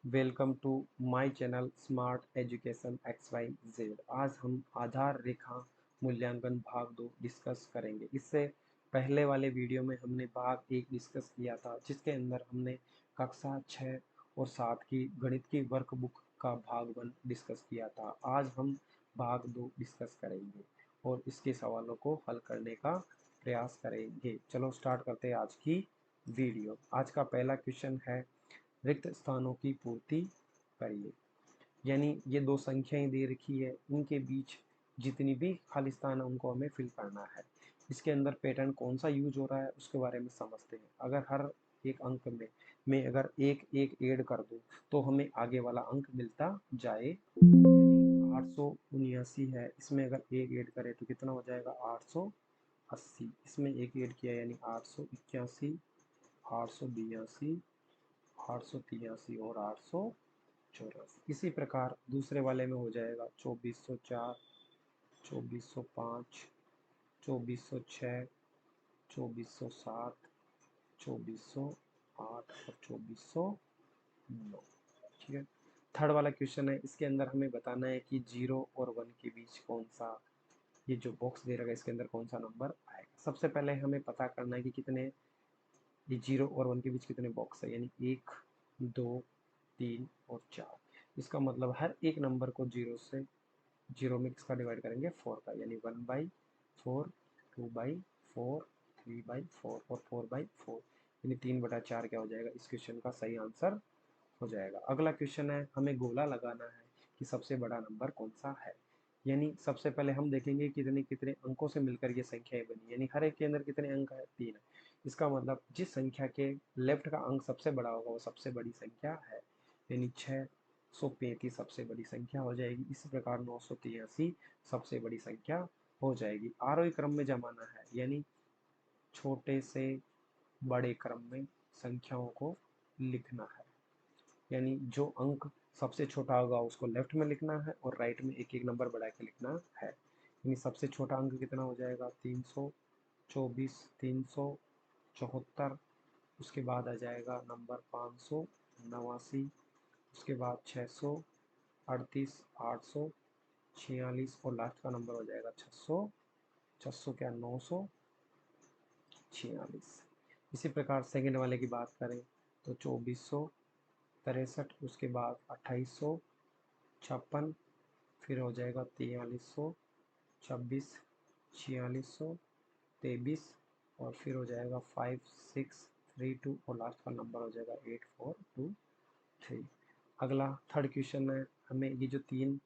Welcome to my channel smart education X Y Z. आज हम आधार रेखा मूल्यांकन भाग 2 डिस्कस करेंगे। इससे पहले वाले वीडियो में हमने भाग 1 डिस्कस किया था, जिसके अंदर हमने कक्षा 6 और 7 की गणित की वर्कबुक का भाग 1 डिस्कस किया था। आज हम भाग 2 डिस्कस करेंगे और इसके सवालों को हल करने का प्रयास करेंगे। चलो स्टार्ट करते हैं आज की वीडियो। आज का पहला क्वेश्चन है, रिक्त स्थानों की पूर्ति करिए। यानी ये दो संख्याएं दे रखी है, इनके बीच जितनी भी खाली स्थान है उनको हमें फिल करना है। इसके अंदर पैटर्न कौन सा यूज हो रहा है उसके बारे में समझते हैं। अगर हर एक अंक में मैं अगर एक एक ऐड कर दूं तो हमें आगे वाला अंक मिलता जाए। यानी 879 है, इसमें अगर एक ऐड करें तो कितना हो जाएगा 880। इसमें एक ऐड किया यानी 881, 882, 883 और 884। इसी प्रकार दूसरे वाले में हो जाएगा 2404, 2405, 2406, 2407, 2408 और 2409। ठीक है। थर्ड वाला क्वेश्चन है, इसके अंदर हमें बताना है कि 0 और 1 के बीच कौन सा, ये जो बॉक्स दे रखा है इसके अंदर कौन सा नंबर आएगा। सबसे पहले हमें पता करना है कि कितने, ये 0 और 1 के बीच कितने बॉक्स है। यानी 1, 2, 3 और 4। इसका मतलब हर एक नंबर को 0 से 0 में किसका डिवाइड करेंगे 4 का। यानी 1/4, 2/4, 3/4 और 4/4। यानी 3/4 क्या हो जाएगा, इस क्वेश्चन का सही आंसर हो जाएगा। अगला क्वेश्चन है, हमें गोला लगाना है कि सबसे बड़ा नंबर कौन सा है। यानी सबसे पहले हम देखेंगे कितने कितने अंकों से मिलकर ये संख्याएं बनी। यानी हर एक के अंदर कितने अंक है, 3 है। इसका मतलब जिस संख्या के लेफ्ट का अंक सबसे बड़ा होगा वो सबसे बड़ी संख्या है। यानी 635 सबसे बड़ी संख्या हो जाएगी। इसी प्रकार 983 सबसे बड़ी संख्या हो जाएगी। आरोही क्रम में जमाना है, यानी छोटे से बड़े क्रम में संख्याओं को लिखना है। यानी जो अंक सबसे छोटा होगा उसको लेफ्ट में लिखना है और राइट में एक एक नंबर बढ़ा के लिखना है। यानी सबसे छोटा अंक कितना हो जाएगा 324, 374। उसके बाद आ जाएगा नंबर 589। उसके बाद 638, 846 और लास्ट का नंबर हो जाएगा 600, 600 क्या 946। इसी प्रकार सेकंड वाले की बात करें तो 2463, उसके बाद 2856, फिर हो जाएगा 4326, 4623 और फिर हो जाएगा 5632 और लास्ट का नंबर हो जाएगा 8423। अगला थर्ड क्वेश्चन है, हमें ये जो 3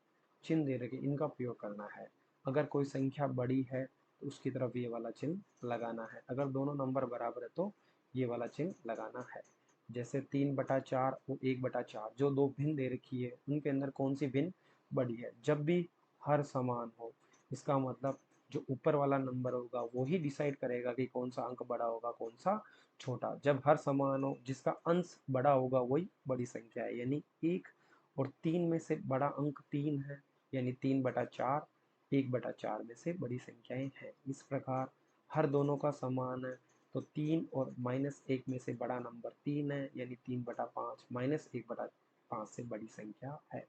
चिन्ह दे रखे इनका प्रयोग करना है। अगर कोई संख्या बड़ी है तो उसकी तरफ ये वाला चिन्ह लगाना है। अगर दोनों नंबर बराबर है तो ये वाला चिन्ह लगाना है। जैसे 3/4 और 1/4 जो दो भिन्न दे रखी है उनके अंदर कौन सी भिन्न बड़ी है। जब भी हर समान हो, इसका मतलब जो ऊपर वाला नंबर होगा वो ही डिसाइड करेगा कि कौन सा अंक बड़ा होगा कौन सा छोटा। जब हर समान हो, जिसका अंश बड़ा होगा वही बड़ी संख्या है। यानी 1 और 3 में से बड़ा अंक 3 है, यानी 3/4 1/4 में से बड़ी संख्याएं हैं। इस प्रकार हर दोनों का समान है तो 3 और -1 में से बड़ा नंबर 3 है, यानी 3/5 -1/5 से बड़ी संख्या है।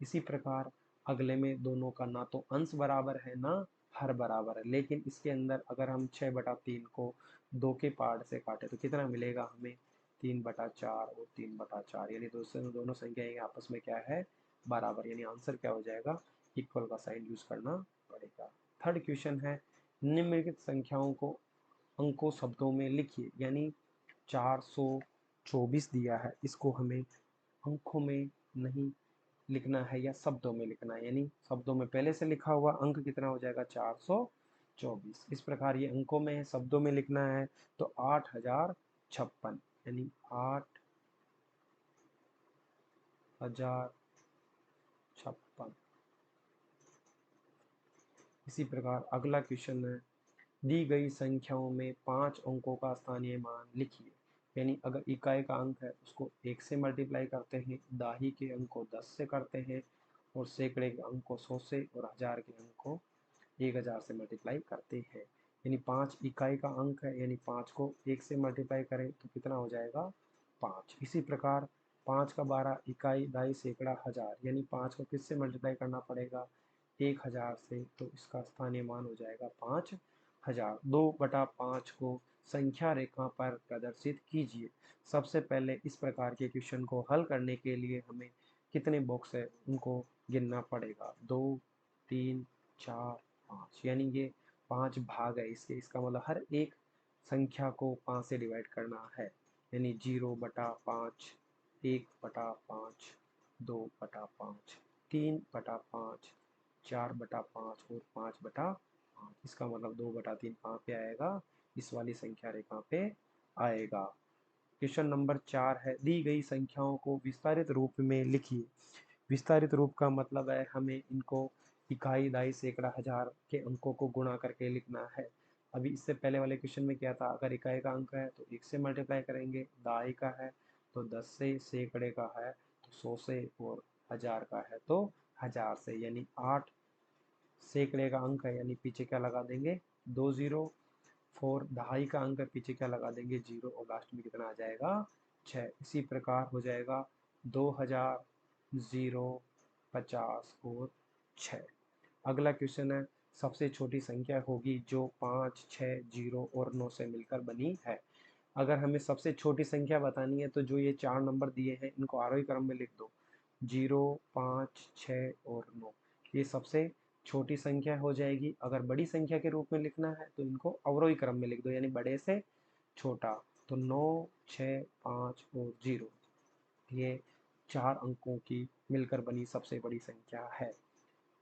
इसी प्रकार अगले में दोनों का ना तो अंश बराबर है ना हर बराबर है, लेकिन इसके अंदर अगर हम 6/3 को 2 के पार्ट से काटे तो कितना मिलेगा हमें 3/4 और 3/4। यानी दोनों संख्याएं आपस में क्या है बराबर। यानी आंसर क्या हो जाएगा, इक्वल का साइन यूज करना पड़ेगा। थर्ड क्वेश्चन है, निम्नलिखित संख्याओं को अंकों शब्दों में लिखिए। यानी 424 दिया है, इसको हमें अंकों में नहीं लिखना है या शब्दों में लिखना है। यानी शब्दों में पहले से लिखा हुआ अंक कितना हो जाएगा 424। इस प्रकार ये अंकों में है, शब्दों में लिखना है तो 8056। यानी 8056। इसी प्रकार अगला क्वेश्चन है, दी गई संख्याओं में 5 अंकों का स्थानीय मान लिखिए। यानी अगर इकाई का अंक है उसको 1 से मल्टीप्लाई करते हैं, दाही के अंक को 10 से करते हैं और सैकड़े के अंक को 100 से और हजार के अंक को 1000 से मल्टीप्लाई करते हैं। यानी 5 इकाई का अंक है, यानी 5 को 1 से मल्टीप्लाई करें तो कितना हो जाएगा 5। इसी प्रकार 5 का 12, इकाई, दाई, सैकड़ा, हजार, यानी 5 को किससे मल्टीप्लाई करना पड़ेगा? 1000 से, तो इसका स्थानीय मान हो जाएगा 5000। 2/5 को संख्या रेखा पर प्रदर्शित कीजिए। सबसे पहले इस प्रकार के क्वेश्चन को हल करने के लिए हमें कितने बॉक्स है उनको गिनना पड़ेगा। 2, 3, 4, 5, यानी ये 5 भाग है इसके। इसका मतलब हर एक संख्या को 5 से डिवाइड करना है, यानी 0/5, 1/5, 2/5, 3/5, 4/5 और 5/5। इसका मतलब 2/3 कहाँ पे आएगा? इस वाली संख्या रेखा पे आएगा। क्वेश्चन नंबर 4 है, दी गई संख्याओं को विस्तारित रूप में लिखिए। विस्तारित रूप का मतलब है हमें इनको इकाई, दाई, सैकड़ा, हजार के अंकों को गुणा करके लिखना है। अभी इससे पहले वाले क्वेश्चन में क्या था? अगर इकाई का अंक है तो 1 से मल्टीप्लाई करेंगे, दाई का है तो 10 से, सैकड़े का है तो 100 से, और हजार का है तो 1000 से, यानी 8 सैकड़े का अंक है, यानी पीछे क्या लगा देंगे? 2 जीरो। 4 दहाई का अंक है, पीछे क्या लगा देंगे? 0, और लास्ट में कितना आ जाएगा? 6। इसी प्रकार हो जाएगा 2000, 0, 50 और 6। अगला क्वेश्चन है, सबसे छोटी संख्या होगी जो 5, 6, 0 और 9 से मिलकर बनी है। अगर हमें सबसे छोटी संख्या बतानी है तो जो ये 4 नंबर दिए हैं इनको आरोही क्रम में लिख दो। 0, 5, 6 और 9, ये सबसे छोटी संख्या हो जाएगी। अगर बड़ी संख्या के रूप में लिखना है तो इनको अवरोही क्रम में लिख दो, यानी बड़े से छोटा। तो 9, 6, 5 और 0, ये 4 अंकों की मिलकर बनी सबसे बड़ी संख्या है।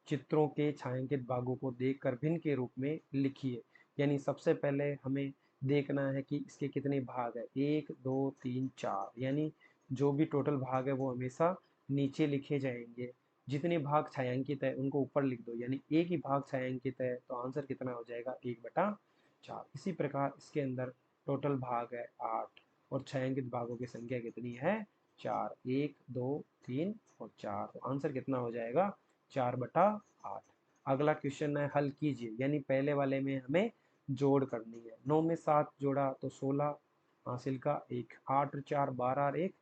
चित्रों के छायांकित भागों को देखकर भिन्न के रूप में लिखिए। यानी सबसे पहले हमें देखना है कि इसके कितने भाग है। 1, 2, 3, 4, यानी जो भी टोटल भाग है वो हमेशा नीचे लिखे जाएंगे। जितने भाग छायांकित है उनको ऊपर लिख दो, यानी एक ही भाग छायांकित है तो आंसर कितना हो जाएगा? 1/4। इसी प्रकार इसके अंदर टोटल भाग है 8 और छायांकित भागों की संख्या कितनी है? 4। 1, 2, 3 और 4, तो आंसर कितना हो जाएगा? 4/8। अगला क्वेश्चन है, हल कीजिए। यानी पहले वाले में हमें जोड़ करनी है। 9 में 7 जोड़ा तो 16 हासिल का 1, 8 और 4 12 और 1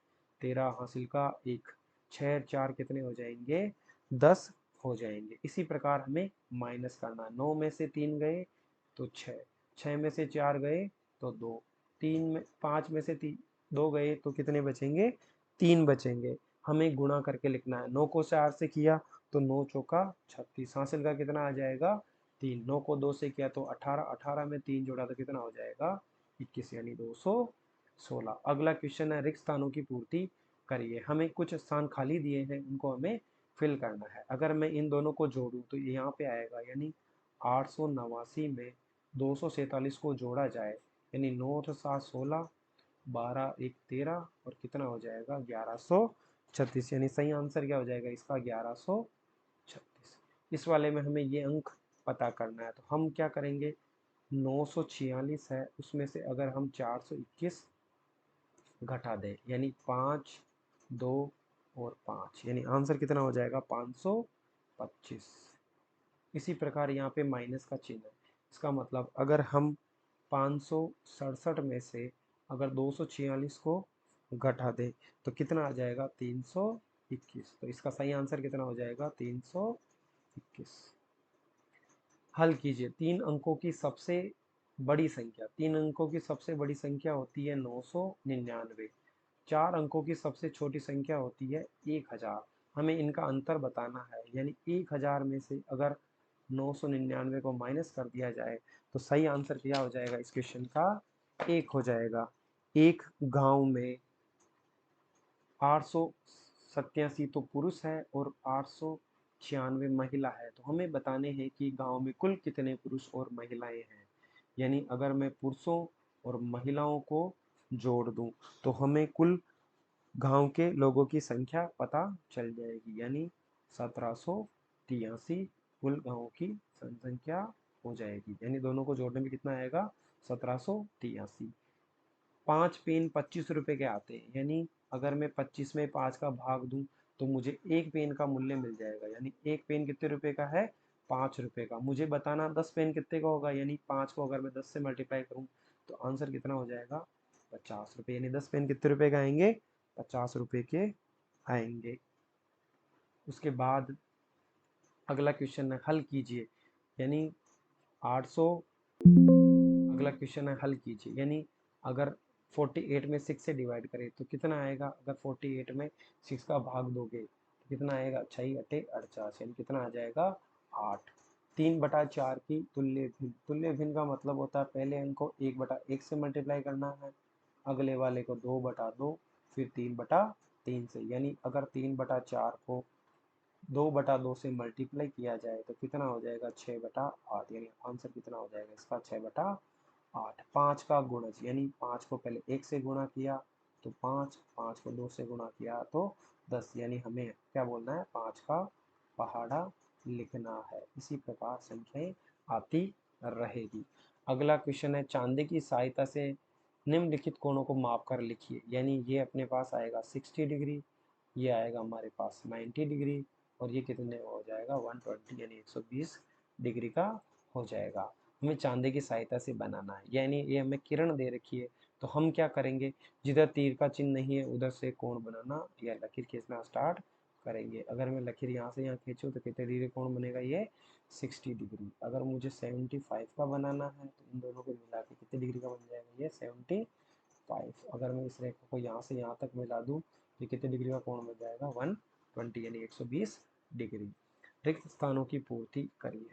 13 हासिल का 1, 6 और 4 कितने हो जाएंगे? 10 हो जाएंगे। इसी प्रकार हमें माइनस करना है। 9 में से 3 गए तो 6, 6 में से 4 गए तो 2, 3 में 5 में से 2 गए तो कितने बचेंगे? 3 बचेंगे। हमें गुणा करके लिखना है। 9 को 4 से किया तो 9 चौका 36, हासिल का कितना आ जाएगा? 3। 9 को 2 से किया तो 18, 18 में 3 जोड़ा तो कितना हो जाएगा? 21, यानी 216। अगला क्वेश्चन है, रिक्त स्थानों की पूर्ति करिए। हमें कुछ स्थान खाली दिए हैं, उनको हमें फिल करना है। अगर मैं इन दोनों को जोड़ूं तो यहाँ पे आएगा, यानी 889 में 247 को जोड़ा जाए, यानी 9 और 7 16, 12 1 13 और कितना हो जाएगा? 1136, यानी सही आंसर क्या हो जाएगा इसका? 1136। इस वाले में हमें ये अंक पता करना है, तो हम क्या करेंगे? 946 है, उसमें से अगर हम 421 घटा दें, यानी 5, 2 और 5, यानी आंसर कितना हो जाएगा? 525। इसी प्रकार यहाँ पे माइनस का चिन्ह है। इसका मतलब अगर हम 567 में से अगर 246 को घटा दें तो कितना आ जाएगा? 321। तो इसका सही आंसर कितना हो जाएगा? 321। हल कीजिए। 3 अंकों की सबसे बड़ी संख्या होती है 999। 4 अंकों की सबसे छोटी संख्या होती है 1000। हमें इनका अंतर बताना है, यानी 1000 में से अगर 999 को माइनस कर दिया जाए तो सही आंसर क्या हो जाएगा इस क्वेश्चन का? 1 हो जाएगा। एक गांव में 887 तो पुरुष है और 896 महिला है, तो हमें बताने हैं कि गांव में कुल कितने पुरुष और महिलाएं हैं। यानी अगर मैं पुरुषों और महिलाओं को जोड़ दूं तो हमें कुल गांव के लोगों की संख्या पता चल जाएगी, यानी 1783 कुल गांव की संख्या हो जाएगी। यानी दोनों को जोड़ने में कितना आएगा? 1783। 5 पेन 25 रुपए के आते हैं, यानी अगर मैं 25 में 5 का भाग दूं तो मुझे एक पेन का मूल्य मिल जाएगा। यानी एक पेन कितने रुपए का है? 5 रुपए का। मुझे बताना 10 पेन कितने का होगा, यानी 5 को अगर मैं 10 से मल्टीप्लाई करूं तो आंसर कितना हो जाएगा? 50 रुपए। यानी 10 पेन कितने रुपए का आएंगे? 50 रुपये के आएंगे। उसके बाद अगला क्वेश्चन है हल कीजिए, यानी 800, अगला क्वेश्चन है हल कीजिए, यानी अगर 48 में 6 से डिवाइड करें तो कितना आएगा। अगर 48 में 6 का भाग दोगे तो कितना आएगा, 6 अट्ठे 48, यानी कितना आ जाएगा 8। 3/4 की तुल्य भिन्न, तुल्य भिन्न का मतलब होता है पहले अंक को 1/1 से मल्टीप्लाई करना है, अगले वाले को 2/2, फिर 3/3 से, यानी अगर 3/4 को 2/2 से मल्टीप्लाई किया जाए तो कितना हो जाएगा 6/8, यानी आंसर कितना हो जाएगा इसका 6/8। 5 का गुणज, यानी 5 को पहले 1 से गुणा किया तो 5, 5 को 2 से गुणा किया तो 10, यानी हमें क्या बोलना है 5 का पहाड़ा लिखना है। इसी प्रकार संख्याएं आती रहेगी। अगला क्वेश्चन है चांदी की सहायता से निम्नलिखित कोणों को माप कर लिखिए, यानी ये अपने पास आएगा 60 डिग्री, ये आएगा हमारे पास 90 डिग्री, और ये कितने हो जाएगा 120, यानी 120 डिग्री का हो जाएगा। हमें चांदी की सहायता से बनाना है, यानी ये हमें किरण दे रखी है, तो हम क्या करेंगे, जिधर तीर का चिन्ह नहीं है उधर से कोण बनाना या लकीर खींचना स्टार्ट करेंगे। अगर मैं लकीर यहाँ से यहाँ खींचूँ तो कितने डिग्री कोण बनेगा, ये 60 डिग्री। अगर मुझे 75 का बनाना है तो इन दोनों को मिला के कितने डिग्री का बन जाएगा, ये 75। अगर मैं इस रेखा को यहाँ से यहाँ तक मिला दूँ तो कितने डिग्री का कोण बन जाएगा 120, यानी 120 डिग्री। रिक्त स्थानों की पूर्ति करिए।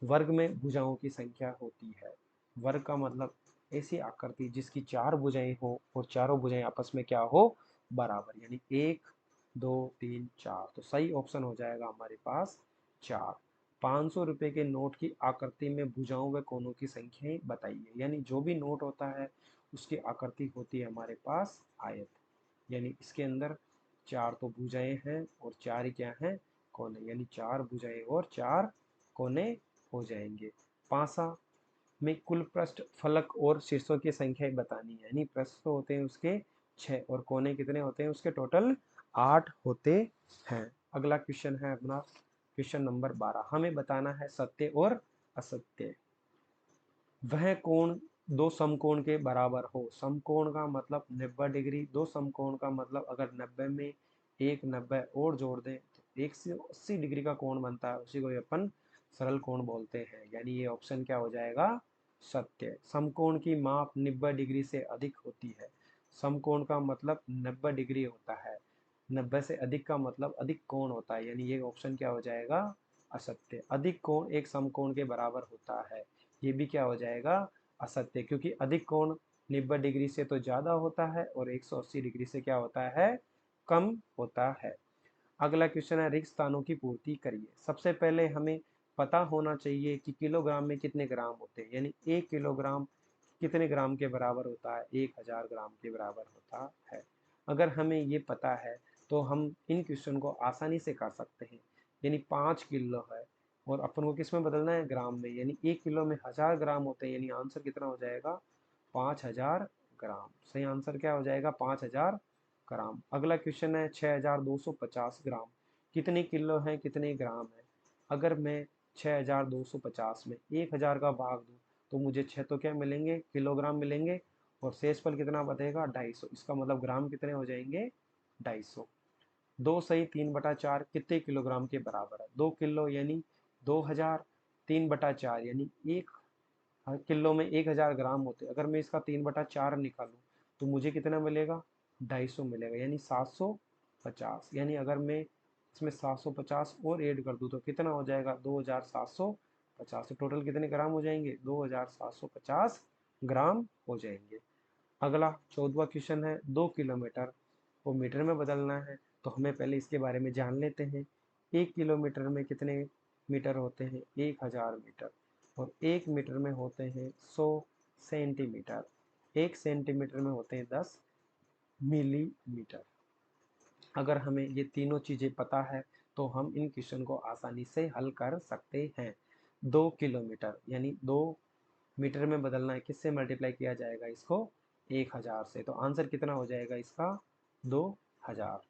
वर्ग में भुजाओं की संख्या होती है। वर्ग का मतलब ऐसी आकृति जिसकी 4 भुजाएं हो और चारों भुजाएं आपस में क्या हो, बराबर, यानी 1 2 3 4। तो सही ऑप्शन हो जाएगा हमारे पास 4। 500 रुपए के नोट की आकृति में भुजाओं व कोनों की संख्याएं बताइए, यानी जो भी नोट होता है उसकी आकृति होती है हमारे पास आयत, यानी इसके अंदर 4 तो भुजाएं हैं और 4 ही क्या हैं, कोने, यानी 4 भुजाएं और 4 कोने हो जाएंगे। पासा में कुल पृष्ठ फलक और शीर्षों की संख्या बतानी है, यानी पृष्ठ तो होते हैं उसके 6 और कोने कितने होते हैं उसके, टोटल 8 होते हैं। अगला क्वेश्चन है अपना क्वेश्चन नंबर 12, हमें बताना है सत्य और असत्य। वह कोण दो समकोण के बराबर हो। समकोण का मतलब 90 डिग्री, दो समकोण का मतलब अगर 90 में एक 90 और जोड़ दें तो 180 डिग्री का कोण बनता है, उसी को अपन सरल कोण बोलते हैं, यानी ये ऑप्शन क्या हो जाएगा सत्य। समकोण की माप 90 डिग्री से अधिक होती है। समकोण का मतलब 90 डिग्री होता है, 90 से अधिक का मतलब अधिक कोण होता है, यानी ये ऑप्शन क्या हो जाएगा असत्य। अधिक कोण एक समकोण के बराबर होता है, ये भी क्या हो जाएगा असत्य, क्योंकि अधिक कोण 90 डिग्री से तो ज्यादा होता है और 180 डिग्री से क्या होता है, कम होता है। अगला क्वेश्चन है रिक्त स्थानों की पूर्ति करिए। सबसे पहले हमें पता होना चाहिए कि किलोग्राम में कितने ग्राम होते हैं, यानी 1 किलोग्राम कितने ग्राम के बराबर होता है, 1000 ग्राम के बराबर होता है। अगर हमें ये पता है तो हम इन क्वेश्चन को आसानी से कर सकते हैं, यानी 5 किलो है और अपन को किस में बदलना है, ग्राम में, यानी 1 किलो में 1000 ग्राम होते हैं, यानी आंसर कितना हो जाएगा 5000 ग्राम। सही आंसर क्या हो जाएगा 5000 ग्राम। अगला क्वेश्चन है 6250 ग्राम कितने किलो है कितने ग्राम है। अगर मैं 6250 में 1000 का भाग दूं तो मुझे 6 तो क्या मिलेंगे किलोग्राम मिलेंगे और शेषफल कितना बचेगा 250, इसका मतलब ग्राम कितने हो जाएंगे 250। 2 सही 3/4 कितने किलोग्राम के बराबर है, 2 किलो यानी 2000, 3/4 यानी 1 किलो में 1000 ग्राम होते, अगर मैं इसका 3/4 निकालूं तो मुझे कितना मिलेगा 250 मिलेगा, यानी 750, यानी अगर मैं इसमें 750 और ऐड कर दूं तो कितना हो जाएगा 2750। तो टोटल कितने ग्राम हो जाएंगे 2750 ग्राम हो जाएंगे। अगला 14वां क्वेश्चन है 2 किलोमीटर को मीटर में बदलना है, तो हमें पहले इसके बारे में जान लेते हैं। 1 किलोमीटर में कितने मीटर होते हैं 1000 मीटर, और 1 मीटर में होते हैं 100 सेंटीमीटर, 1 सेंटीमीटर में होते हैं 10 मिलीमीटर। अगर हमें ये तीनों चीज़ें पता है तो हम इन क्वेश्चन को आसानी से हल कर सकते हैं। 2 किलोमीटर यानी 2 मीटर में बदलना है, किससे मल्टीप्लाई किया जाएगा इसको 1000 से, तो आंसर कितना हो जाएगा इसका 2000।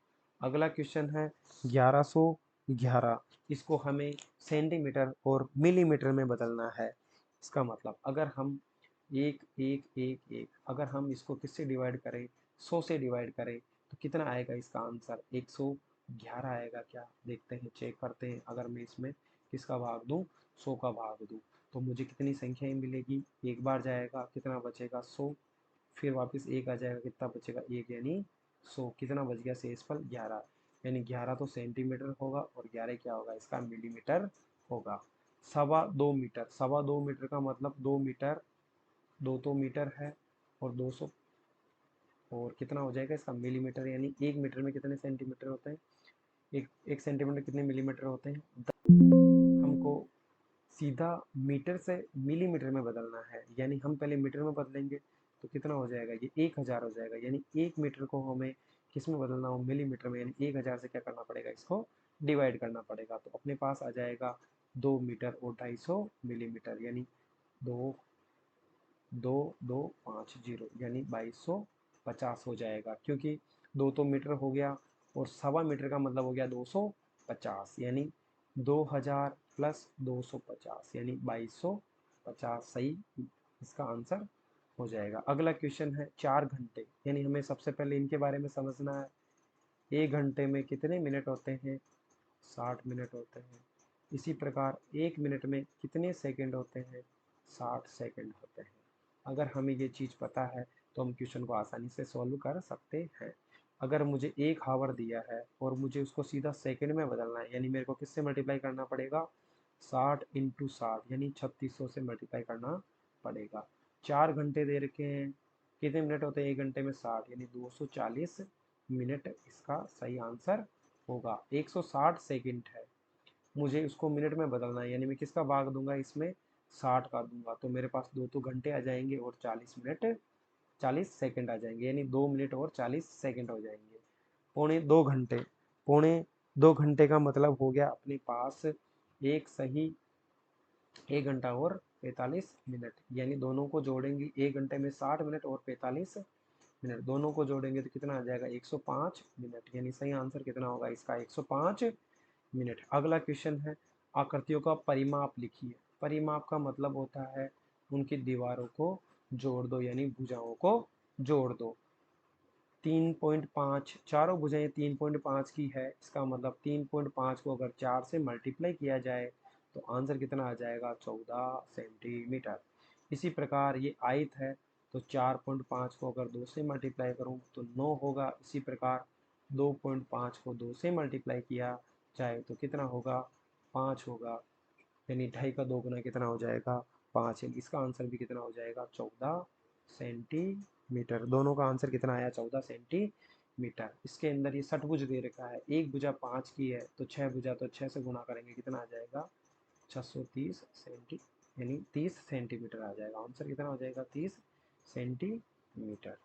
अगला क्वेश्चन है 1111, इसको हमें सेंटीमीटर और मिलीमीटर में बदलना है। इसका मतलब अगर हम एक एक एक एक अगर हम इसको किससे डिवाइड करें 100 से डिवाइड करें तो कितना आएगा इसका आंसर? 111 आएगा क्या? देखते हैं, चेक करते हैं। अगर मैं इसमें किसका भाग दूं? 100 का भाग दूं तो मुझे कितनी संख्याएं मिलेगी? एक बार जाएगा, कितना बचेगा? 100। फिर वापस एक आ जाएगा, कितना बचेगा? एक, यानी 100। कितना बच गया? शेषफल 11, यानी 11 तो सेंटीमीटर होगा और 11 क्या होगा? इसका मिलीमीटर होगा। 2.25 मीटर, 2.25 मीटर का मतलब 2 मीटर, 2 मीटर है, और 200, और कितना हो जाएगा इसका? मिलीमीटर, यानी 1 मीटर में कितने सेंटीमीटर होते हैं? एक सेंटीमीटर कितने मिलीमीटर होते हैं? हमको सीधा मीटर से मिलीमीटर में बदलना है, यानी हम पहले मीटर में बदलेंगे तो कितना हो जाएगा? ये 1000 हो जाएगा, यानी 1 मीटर को हमें किस में बदलना हो? मिलीमीटर में, यानी 1000 से क्या करना पड़ेगा? इसको डिवाइड करना पड़ेगा। तो अपने पास आ जाएगा 2 मीटर और 250 मिलीमीटर, यानी 22250, यानी 2250 हो जाएगा, क्योंकि 2 तो मीटर हो गया और 1.25 मीटर का मतलब हो गया 250, यानी 2000 प्लस 250, यानी 2250 सही इसका आंसर हो जाएगा। अगला क्वेश्चन है 4 घंटे, यानी हमें सबसे पहले इनके बारे में समझना है। 1 घंटे में कितने मिनट होते हैं? 60 मिनट होते हैं। इसी प्रकार 1 मिनट में कितने सेकंड होते हैं? 60 सेकंड होते हैं। अगर हमें ये चीज़ पता है तो हम क्वेश्चन को आसानी से सॉल्व कर सकते हैं। अगर मुझे 1 हावर दिया है और मुझे उसको सीधा सेकंड में बदलना है, यानी मेरे को किससे मल्टीप्लाई करना पड़ेगा? 60 × 60, यानी 3600 से मल्टीप्लाई करना पड़ेगा। 4 घंटे दे रखे हैं, कितने मिनट होते हैं 1 घंटे में? 60, यानी 240 मिनट इसका सही आंसर होगा। 160 सेकंड है, मुझे उसको मिनट में बदलना है, यानी मैं किसका भाग दूंगा इसमें? 60 का दूंगा, तो मेरे पास 2 घंटे आ जाएंगे और 40 मिनट, 40 सेकंड आ जाएंगे, यानी 2 मिनट और 40 सेकंड हो जाएंगे। 2.25 घंटे, 2.25 घंटे का मतलब हो गया अपने पास एक सही 1 घंटा और 45 मिनट, यानी दोनों को जोड़ेंगे 1 घंटे में 60 मिनट और 45 मिनट, दोनों को जोड़ेंगे तो कितना आ जाएगा? 105 मिनट, यानी सही आंसर कितना होगा इसका? 105 मिनट। अगला क्वेश्चन है आकृतियों का परिमाप लिखिए। परिमाप का मतलब होता है उनकी दीवारों को जोड़ दो, यानी भुजाओं को जोड़ दो। 3.5, चारों भुजाएं 3.5 की है, इसका मतलब 3.5 को अगर 4 से मल्टीप्लाई किया जाए तो आंसर कितना आ जाएगा? 14 सेंटीमीटर। इसी प्रकार ये आयत है, तो 4.5 को अगर 2 से मल्टीप्लाई करूँ तो 9 होगा। इसी प्रकार 2.5 को 2 से मल्टीप्लाई किया जाए तो कितना होगा? 5 होगा, यानी 2.5 का 2 गुना कितना हो जाएगा? 5, यानी इसका आंसर भी कितना हो जाएगा? 14 सेंटीमीटर। दोनों का आंसर कितना आया? 14 सेंटीमीटर। इसके अंदर ये षटभुज दे रखा है, एक भुजा 5 की है तो 6 भुजा, तो 6 से गुना करेंगे कितना आ जाएगा? 630 सेंटी, यानी 30 सेंटीमीटर आ जाएगा। आंसर कितना हो जाएगा? 30 सेंटीमीटर।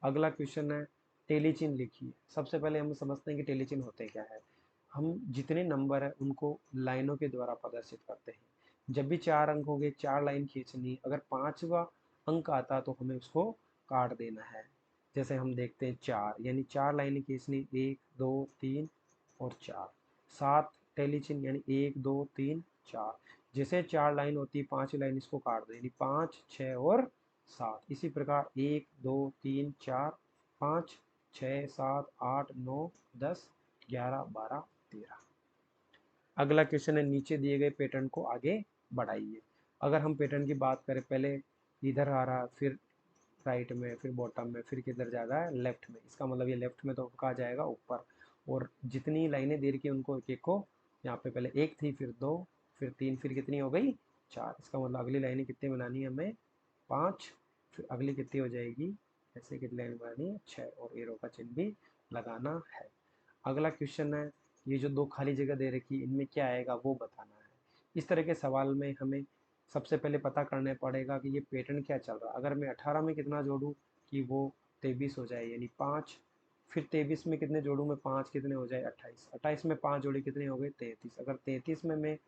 अगला क्वेश्चन है टेलीचिन लिखिए। सबसे पहले हम समझते हैं कि टेलीचिन होते क्या है। हम जितने नंबर है उनको लाइनों के द्वारा प्रदर्शित करते हैं। जब भी 4 अंक होंगे, 4 लाइन खींचनी, अगर 5वां अंक आता तो हमें उसको काट देना है। जैसे हम देखते हैं 4, यानी 4 लाइनें खींचनी, 1 2 3 और 4। 7 टेलीचिन, यानी 1 2 3 4। जैसे 4 लाइन होती है, 5वीं लाइन इसको काट दो, यानी 5 6 और 7। इसी प्रकार 1 2 3 4 5 6 7 8 9 10 11 12 13। अगला क्वेश्चन है नीचे दिए गए पैटर्न को आगे बढ़ाइए। अगर हम पैटर्न की बात करें, पहले इधर आ रहा, फिर राइट में, फिर बॉटम में, फिर किधर जा रहा है? लेफ्ट में। इसका मतलब ये लेफ्ट में तो कहा जाएगा ऊपर, और जितनी लाइनें दे रखी उनको एक एक को, यहाँ पे पहले 1 थी, फिर 2, फिर 3, फिर कितनी हो गई? 4। इसका मतलब अगली लाइनें कितनी बनानी है हमें? 5। फिर अगली कितनी हो जाएगी? ऐसे कितनी लाइन बनानी है? 6, और एरो का चिन्ह भी लगाना है। अगला क्वेश्चन है ये जो 2 खाली जगह दे रखी इनमें क्या आएगा वो बताना है। इस तरह के सवाल में हमें सबसे पहले पता करना पड़ेगा कि ये पैटर्न क्या चल रहा है। अगर मैं 18 में कितना जोड़ूं कि वो 23 हो जाए, यानी 5। फिर 23 में कितने जोड़ूं मैं? 5 कितने हो जाए? 28। 28 में 5 जोड़े कितने हो गए? 33। अगर 33 में मैं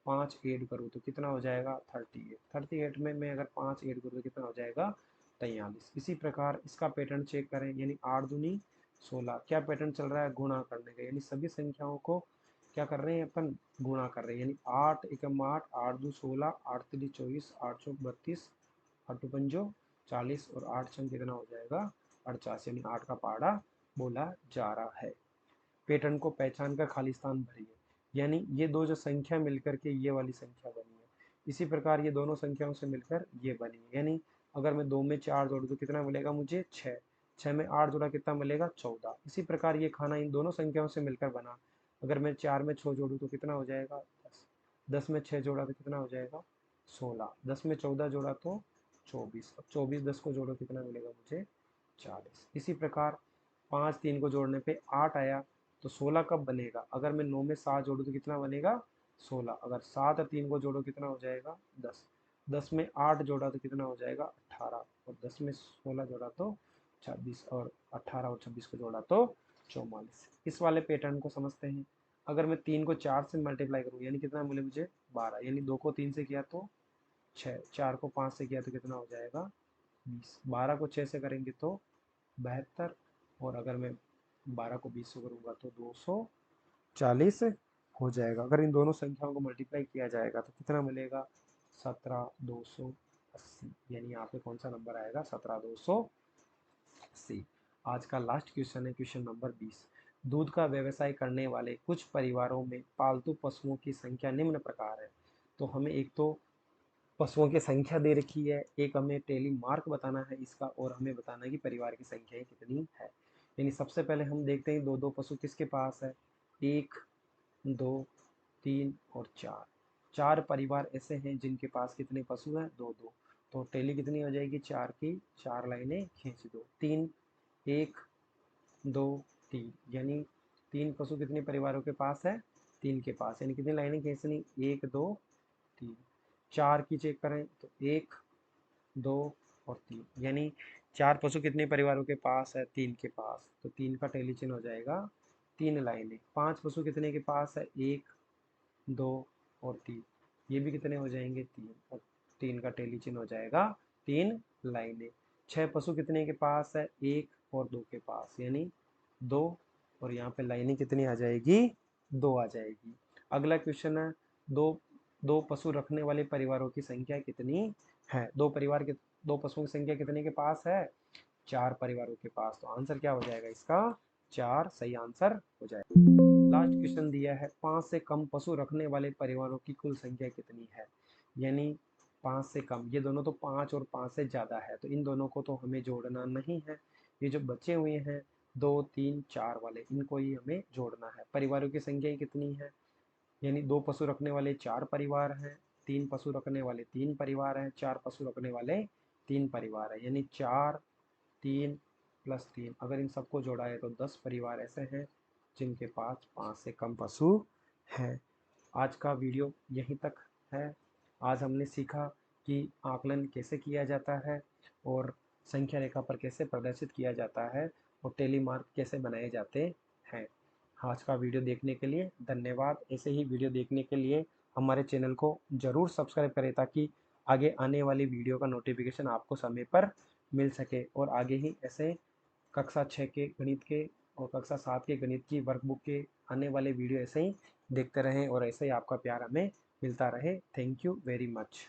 5 ऐड करूँ तो कितना हो जाएगा? 38। 38 में मैं अगर 5 ऐड करूँ तो कितना हो जाएगा? 43। इसी प्रकार इसका पैटर्न चेक करें, यानी 8 दूनी 16। क्या पैटर्न चल रहा है? गुणा करने का, यानी सभी संख्याओं को क्या कर रहे हैं अपन? गुणा कर रहे हैं, यानी 8 एकम 8, 8 दो 16, 8 3 24, 8 चौक 32, 8 पंजो 40 और 8 छंग कितना हो जाएगा? 48, यानी 8 का पहाड़ा बोला जा रहा है। पैटर्न को पहचान कर खाली स्थान भरिए। यानी ये दो जो संख्या मिलकर के ये वाली संख्या बनी है, इसी प्रकार ये दोनों संख्याओं से मिलकर ये बनी है। यानी अगर मैं 2 में 4 जोड़ूँ तो कितना मिलेगा मुझे 6, 6 में 8 जोड़ा कितना मिलेगा 14। इसी प्रकार ये खाना इन दोनों संख्याओं से मिलकर बना। अगर मैं 4 में 6 जोड़ूँ तो कितना हो जाएगा 10, 10 में 6 जोड़ा तो कितना हो जाएगा 16, 10 में 14 जोड़ा तो 24, अब 24 10 को जोड़ो कितना मिलेगा मुझे 40। इसी प्रकार 5 3 को जोड़ने पे 8 आया, तो 16 कब बनेगा? अगर मैं 9 में 7 जोड़ूँ तो कितना बनेगा 16। अगर 7 और 3 को जोड़ो कितना हो जाएगा 10, 10 में 8 जोड़ा तो कितना हो जाएगा 18, और 10 में 16 जोड़ा तो 26, और 18 और 26 को जोड़ा तो 44। इस वाले पैटर्न को समझते हैं। अगर मैं 3 को 4 से मल्टीप्लाई करूँ यानी कितना मिले मुझे 12, यानी 2 को 3 से किया तो 6, 4 को 5 से किया तो कितना हो जाएगा 20, 12 को 6 से करेंगे तो 72, और अगर मैं 12 को 20 से करूँगा तो 240 हो जाएगा। अगर इन दोनों संख्याओं को मल्टीप्लाई किया जाएगा तो कितना मिलेगा 17,280, यानी यहाँ पे कौन सा नंबर आएगा 17,280। आज का लास्ट क्वेश्चन है क्वेश्चन नंबर 20। दूध का व्यवसाय करने वाले कुछ परिवारों में पालतू पशुओं की संख्या निम्न प्रकार है। तो हमें एक तो पशुओं की संख्या दे रखी है, एक हमें टेली मार्क बताना है इसका, और हमें बताना है कि परिवार की संख्याएं कितनी है। यानी सबसे पहले हम देखते हैं दो दो पशु किसके पास है, 1 2 3 और 4। 4 परिवार ऐसे हैं जिनके पास कितने पशु हैं 2 2। तो टेली कितनी हो जाएगी 4 की 4 लाइनें खींच दो। 3 1 2 3, यानी 3 पशु कितने परिवारों के पास है 3 के पास, यानी कितनी लाइनें खींचनी 1 2 3। 4 की चेक करें तो 1 2 और 3, यानी 4 पशु कितने परिवारों के पास है 3 के पास, तो 3 का टेली चिन्ह हो जाएगा 3 लाइनें। 5 पशु कितने के पास है 1 2 और 3, ये भी कितने हो जाएंगे 3, और 3 का टेली चिन्ह हो जाएगा 3 लाइनें। 6 पशु कितने के पास है 1 और 2 के पास, यानी 2, और यहाँ पे लाइनें कितनी आ जाएगी 2 आ जाएगी। अगला क्वेश्चन है दो दो पशु रखने वाले परिवारों की संख्या कितनी है। दो पशुओं की संख्या कितने के पास है 4 परिवारों के पास, तो आंसर क्या हो जाएगा इसका 4 सही आंसर हो जाएगा। लास्ट क्वेश्चन दिया है 5 से कम पशु रखने वाले परिवारों की कुल संख्या कितनी है। यानी 5 से कम, ये दोनों तो 5 और 5 से ज़्यादा है, तो इन दोनों को तो हमें जोड़ना नहीं है। ये जो बचे हुए हैं 2 3 4 वाले, इनको ही हमें जोड़ना है। परिवारों की संख्या कितनी है, यानी 2 पशु रखने वाले 4 परिवार हैं, 3 पशु रखने वाले 3 परिवार हैं, 4 पशु रखने वाले 3 परिवार हैं, यानी 4 3 प्लस 3, अगर इन सबको जोड़ा है तो 10 परिवार ऐसे हैं जिनके पास 5 से कम पशु हैं। आज का वीडियो यहीं तक है। आज हमने सीखा कि आकलन कैसे किया जाता है, और संख्या रेखा पर कैसे प्रदर्शित किया जाता है, और टेली मार्क कैसे बनाए जाते हैं। आज का वीडियो देखने के लिए धन्यवाद। ऐसे ही वीडियो देखने के लिए हमारे चैनल को ज़रूर सब्सक्राइब करें, ताकि आगे आने वाली वीडियो का नोटिफिकेशन आपको समय पर मिल सके, और आगे ही ऐसे कक्षा 6 के गणित के और कक्षा 7 के गणित की वर्कबुक के आने वाले वीडियो ऐसे ही देखते रहें, और ऐसे ही आपका प्यार हमें मिलता रहे। Thank you very much.